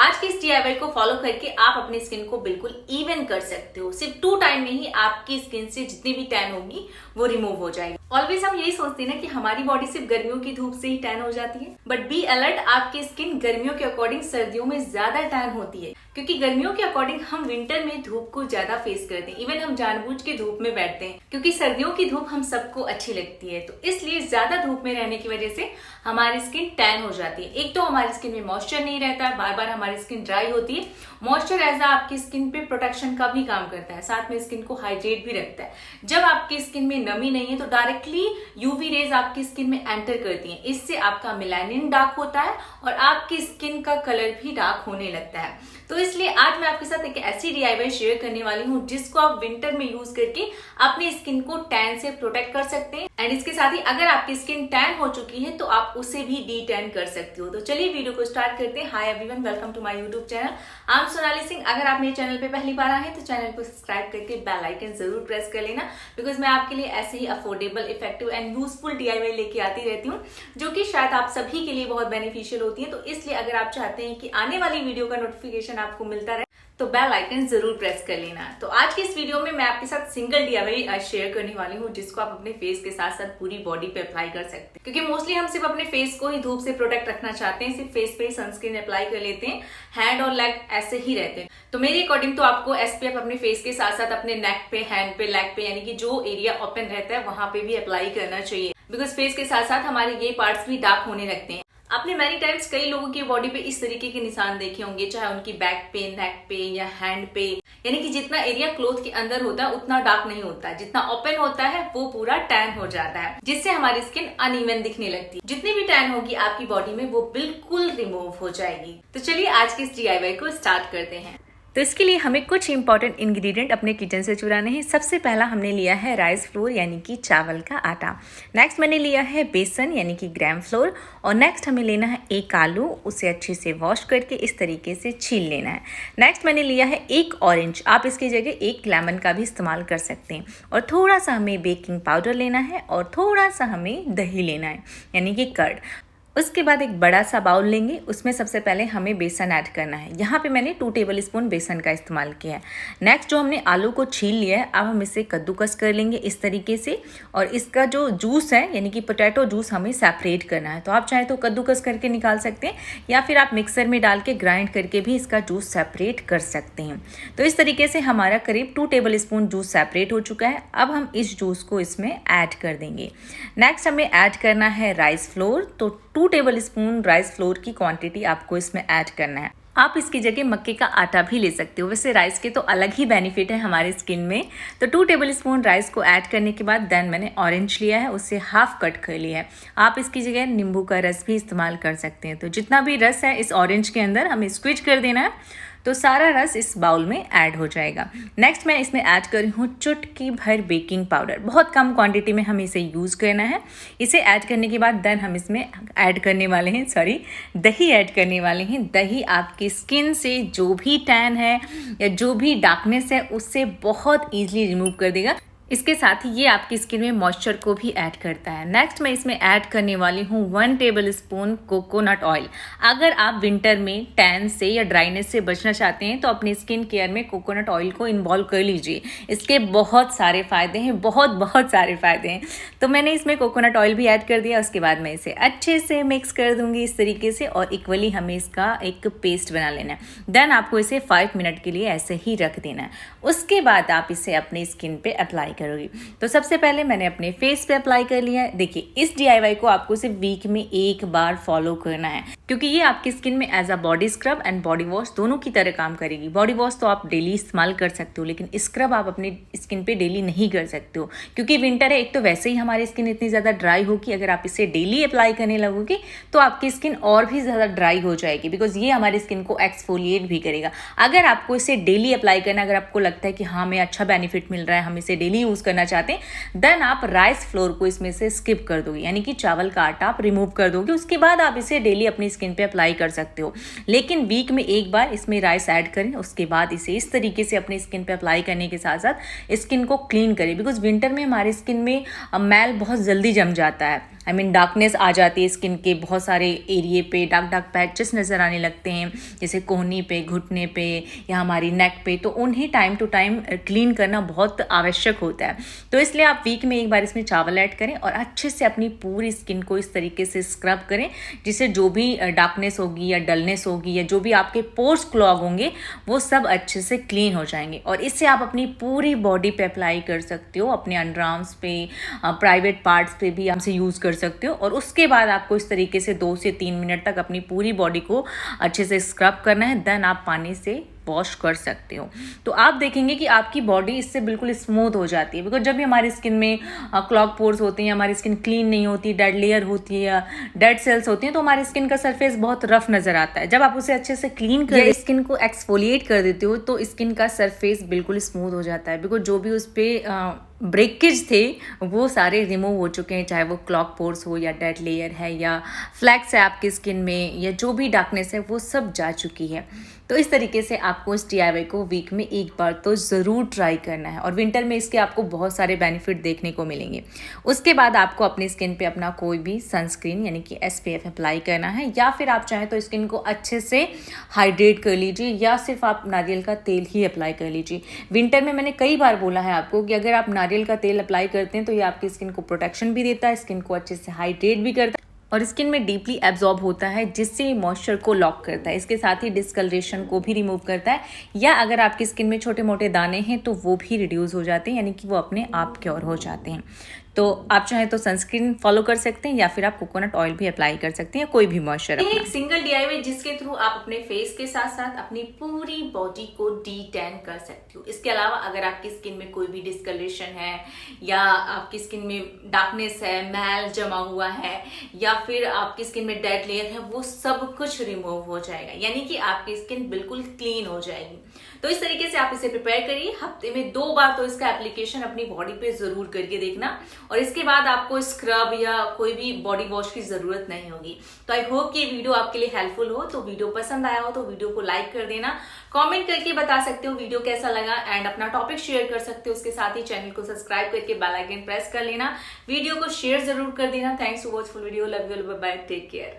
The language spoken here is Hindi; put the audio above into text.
आज की इस DIY को फॉलो करके आप अपनी स्किन को बिल्कुल इवन कर सकते हो। सिर्फ 2 टाइम में ही आपकी स्किन से जितनी भी टैन होगी वो रिमूव हो जाएगी। ऑलवेज हम यही सोचते हैं ना कि हमारी बॉडी सिर्फ गर्मियों की धूप से ही टैन हो जाती है, बट बी अलर्ट, आपकी स्किन गर्मियों के अकॉर्डिंग सर्दियों में ज्यादा टैन होती है, क्योंकि गर्मियों के अकॉर्डिंग हम विंटर में धूप को ज्यादा फेस करते हैं। इवन हम जानबूझ के धूप में बैठते हैं क्योंकि सर्दियों की धूप हम सबको अच्छी लगती है। तो इसलिए ज्यादा धूप में रहने की वजह से हमारी स्किन टैन हो जाती है। एक तो हमारी स्किन में मॉइस्चर नहीं रहता है, बार बार हमारी स्किन ड्राई होती है। मॉइस्चर एज आपकी स्किन पे प्रोटेक्शन का भी काम करता है, साथ में स्किन को हाइड्रेट भी रखता है। जब आपकी स्किन में नमी नहीं है तो डायरेक्टली यूवी रेज आपकी स्किन में एंटर करती हैं। इससे आपका मेलानिन डार्क होता है और आपकी स्किन का कलर भी डार्क होने लगता है। तो इसलिए आज मैं आपके साथ एक ऐसी DIY शेयर करने वाली हूँ जिसको आप विंटर में यूज करके अपनी स्किन को टैन से प्रोटेक्ट कर सकते हैं। एंड इसके साथ ही अगर आपकी स्किन टैन हो चुकी है तो आप उसे भी डी टैन कर सकते हो। तो चलिए वीडियो को स्टार्ट करते हैं। Hi everyone, welcome to my YouTube channel. I am Sonali Singh. अगर आप मेरे चैनल पे पहली बार आए हैं तो चैनल को सब्सक्राइब करके बेल आइकन जरूर प्रेस कर लेना, बिकॉज मैं आपके लिए ऐसे ही affordable, effective and useful DIY लेके आती रहती हूँ जो कि शायद आप सभी के लिए बहुत बेनिफिशियल होती है। तो इसलिए अगर आप चाहते हैं कि आने वाली वीडियो का नोटिफिकेशन आपको मिलता रहे तो बेल आइकन जरूर प्रेस कर लेना। तो आज की इस वीडियो में मैं आपके साथ सिंगल DIY शेयर करने वाली हूँ जिसको आप अपने फेस के साथ साथ पूरी बॉडी पे अप्लाई कर सकते हैं, क्योंकि मोस्टली हम सिर्फ अपने फेस को ही धूप से प्रोटेक्ट रखना चाहते हैं, सिर्फ फेस पे ही सनस्क्रीन अप्लाई कर लेते हैं, हैंड और लेग ऐसे ही रहते हैं। तो मेरे अकॉर्डिंग तो आपको SPF अपने फेस के साथ साथ अपने नेक पे, हैंड पे, लेग पे, यानी कि जो एरिया ओपन रहता है वहां पे भी अप्लाई करना चाहिए, बिकॉज फेस के साथ साथ हमारे ये पार्ट्स भी डार्क होने लगते हैं। आपने मैनी टाइम्स कई लोगों की बॉडी पे इस तरीके के निशान देखे होंगे, चाहे उनकी बैक पे, नेक पे या हैंड पे, यानी कि जितना एरिया क्लोथ के अंदर होता है उतना डार्क नहीं होता है, जितना ओपन होता है वो पूरा टैन हो जाता है, जिससे हमारी स्किन अनइवन दिखने लगती है। जितनी भी टैन होगी आपकी बॉडी में वो बिल्कुल रिमूव हो जाएगी। तो चलिए आज के इस DIY को स्टार्ट करते हैं। तो इसके लिए हमें कुछ इंपॉर्टेंट इंग्रेडिएंट अपने किचन से चुराने हैं। सबसे पहला हमने लिया है राइस फ्लोर यानी कि चावल का आटा। नेक्स्ट मैंने लिया है बेसन यानी कि ग्राम फ्लोर। और नेक्स्ट हमें लेना है एक आलू, उसे अच्छे से वॉश करके इस तरीके से छील लेना है। नेक्स्ट मैंने लिया है एक ऑरेंज, आप इसकी जगह एक लेमन का भी इस्तेमाल कर सकते हैं। और थोड़ा सा हमें बेकिंग पाउडर लेना है और थोड़ा सा हमें दही लेना है यानी कि कर्ड। उसके बाद एक बड़ा सा बाउल लेंगे, उसमें सबसे पहले हमें बेसन ऐड करना है। यहाँ पे मैंने 2 टेबलस्पून बेसन का इस्तेमाल किया है। नेक्स्ट जो हमने आलू को छील लिया है, अब हम इसे कद्दूकस कर लेंगे इस तरीके से। और इसका जो जूस है यानी कि पोटैटो जूस हमें सेपरेट करना है। तो आप चाहे तो कद्दूकस करके निकाल सकते हैं या फिर आप मिक्सर में डाल के ग्राइंड करके भी इसका जूस सेपरेट कर सकते हैं। तो इस तरीके से हमारा करीब 2 टेबलस्पून जूस सेपरेट हो चुका है। अब हम इस जूस को इसमें ऐड कर देंगे। नेक्स्ट हमें ऐड करना है राइस फ्लोर। तो 2 टेबलस्पून राइस फ्लोर की क्वांटिटी आपको इसमें ऐड करना है। आप इसकी जगह मक्के का आटा भी ले सकते हो, वैसे राइस के तो अलग ही बेनिफिट है हमारी स्किन में। तो 2 टेबलस्पून राइस को ऐड करने के बाद देन मैंने ऑरेंज लिया है, उससे हाफ कट कर लिया है। आप इसकी जगह नींबू का रस भी इस्तेमाल कर सकते हैं। तो जितना भी रस है इस ऑरेंज के अंदर हमें स्क्विज कर देना है, तो सारा रस इस बाउल में ऐड हो जाएगा। नेक्स्ट मैं इसमें ऐड कर रही हूँ चुटकी भर बेकिंग पाउडर। बहुत कम क्वांटिटी में हमें इसे यूज़ करना है। इसे ऐड करने के बाद देन हम इसमें ऐड करने वाले हैं दही ऐड करने वाले हैं। दही आपकी स्किन से जो भी टैन है या जो भी डार्कनेस है उससे बहुत ईजिली रिमूव कर देगा। इसके साथ ही ये आपकी स्किन में मॉइस्चर को भी ऐड करता है। नेक्स्ट मैं इसमें ऐड करने वाली हूँ 1 टेबलस्पून कोकोनट ऑयल। अगर आप विंटर में टैन से या ड्राइनेस से बचना चाहते हैं तो अपनी स्किन केयर में कोकोनट ऑयल को इन्वॉल्व कर लीजिए। इसके बहुत सारे फ़ायदे हैं, बहुत सारे फ़ायदे हैं। तो मैंने इसमें कोकोनट ऑयल भी ऐड कर दिया। उसके बाद मैं इसे अच्छे से मिक्स कर दूँगी इस तरीके से, और इक्वली हमें इसका एक पेस्ट बना लेना है। देन आपको इसे 5 मिनट के लिए ऐसे ही रख देना है। उसके बाद आप इसे अपनी स्किन पे अप्लाई करोगी। तो सबसे पहले मैंने अपने फेस पे अप्लाई कर लिया है। देखिए इस DIY को आपको सिर्फ वीक में एक बार फॉलो करना है, क्योंकि ये आपकी स्किन में as a body scrub and body wash दोनों की तरह काम करेगी। बॉडी वॉश तो आप डेली इस्तेमाल कर सकते हो, लेकिन स्क्रब आप अपनी स्किन पे डेली नहीं कर सकते हो, क्योंकि विंटर है। एक तो वैसे ही हमारी स्किन इतनी ज़्यादा ड्राई होगी, अगर आप इसे डेली अप्लाई करने लगोगे तो आपकी स्किन और भी ज़्यादा ड्राई हो जाएगी, बिकॉज ये हमारी स्किन को एक्सफोलिएट भी करेगा। अगर आपको इसे डेली अप्लाई करना, अगर आपको लगता है कि हाँ हमें अच्छा बेनिफिट मिल रहा है, हम इसे डेली यूज़ करना चाहते हैं, देन आप राइस फ्लोर को इसमें से स्किप कर दोगे, यानी कि चावल का आटा आप रिमूव कर दोगे। उसके बाद आप इसे डेली अपनी स्किन पे अप्लाई कर सकते हो, लेकिन वीक में एक बार इसमें राइस ऐड करें। उसके बाद इसे इस तरीके से अपनी स्किन पे अप्लाई करने के साथ साथ स्किन को क्लीन करें, बिकॉज विंटर में हमारी स्किन में मैल बहुत जल्दी जम जाता है। डार्कनेस आ जाती है स्किन के बहुत सारे एरिए पे, डार्क डार्क पैचेस नज़र आने लगते हैं, जैसे कोहनी पे, घुटने पे या हमारी नेक पे, तो उन्हें टाइम टू टाइम क्लीन करना बहुत आवश्यक होता है। तो इसलिए आप वीक में एक बार इसमें चावल ऐड करें और अच्छे से अपनी पूरी स्किन को इस तरीके से स्क्रब करें, जिससे जो भी डार्कनेस होगी या डलनेस होगी या जो भी आपके पोर्स क्लॉग होंगे वो सब अच्छे से क्लीन हो जाएंगे। और इससे आप अपनी पूरी बॉडी पे अप्लाई कर सकते हो, अपने अंडर आर्म्स पे, प्राइवेट पार्ट्स पे भी हमसे यूज़ कर सकते हो। और उसके बाद आपको इस तरीके से 2 से 3 मिनट तक अपनी पूरी बॉडी को अच्छे से स्क्रब करना है, देन आप पानी से वॉश कर सकते हो। तो आप देखेंगे कि आपकी बॉडी इससे बिल्कुल स्मूथ हो जाती है, बिकॉज जब भी हमारी स्किन में क्लॉग पोर्स होते हैं, हमारी स्किन क्लीन नहीं होती, डेड लेयर होती है या डेड सेल्स होती हैं, तो हमारी स्किन का सरफेस बहुत रफ नज़र आता है। जब आप उसे अच्छे से क्लीन कर स्किन को एक्सफोलिएट कर देते हो तो स्किन का सरफेस बिल्कुल स्मूथ हो जाता है, बिकॉज जो भी उस पर ब्रेकेज थे वो सारे रिमूव हो चुके हैं, चाहे वो क्लॉग पोर्स हो या डेड लेयर है या फ्लैक्स है आपकी स्किन में या जो भी डार्कनेस है वो सब जा चुकी है। तो इस तरीके से आपको इस DIY को वीक में एक बार तो ज़रूर ट्राई करना है, और विंटर में इसके आपको बहुत सारे बेनिफिट देखने को मिलेंगे। उसके बाद आपको अपनी स्किन पे अपना कोई भी सनस्क्रीन यानी कि SPF अप्लाई करना है, या फिर आप चाहें तो स्किन को अच्छे से हाइड्रेट कर लीजिए, या सिर्फ आप नारियल का तेल ही अप्लाई कर लीजिए। विंटर में मैंने कई बार बोला है आपको कि अगर आप नारियल का तेल अप्लाई करते हैं तो ये आपकी स्किन को प्रोटेक्शन भी देता है, स्किन को अच्छे से हाइड्रेट भी करता है और स्किन में डीपली एब्जॉर्ब होता है, जिससे मॉइस्चर को लॉक करता है। इसके साथ ही डिस्कलरेशन को भी रिमूव करता है, या अगर आपकी स्किन में छोटे मोटे दाने हैं तो वो भी रिड्यूस हो जाते हैं, यानी कि वो अपने आप क्योर हो जाते हैं। तो आप चाहें तो सनस्क्रीन फॉलो कर सकते हैं, या फिर आप कोकोनट ऑयल भी अप्लाई कर सकते हैं, या कोई भी मॉइस्चर। एक सिंगल DIY जिसके थ्रू आप अपने फेस के साथ साथ अपनी पूरी बॉडी को डी-टैन कर सकते हो। इसके अलावा अगर आपकी स्किन में कोई भी डिस्कलरेशन है, या आपकी स्किन में डार्कनेस है, मैल जमा हुआ है, या फिर आपकी स्किन में डेड लेयर है, वो सब कुछ रिमूव हो जाएगा, यानी कि आपकी स्किन बिल्कुल क्लीन हो जाएगी। तो इस तरीके से आप इसे प्रिपेयर करिए। हफ्ते में 2 बार तो इसका एप्लीकेशन अपनी बॉडी पे जरूर करके देखना, और इसके बाद आपको स्क्रब या कोई भी बॉडी वॉश की जरूरत नहीं होगी। तो आई होप कि ये वीडियो आपके लिए हेल्पफुल हो। तो वीडियो पसंद आया हो तो वीडियो को लाइक कर देना, कमेंट करके बता सकते हो वीडियो कैसा लगा, एंड अपना टॉपिक शेयर कर सकते हो। उसके साथ ही चैनल को सब्सक्राइब करके बेल आइकन प्रेस कर लेना, वीडियो को शेयर जरूर कर देना। Thanks to watch full video, love you, bye bye, take care.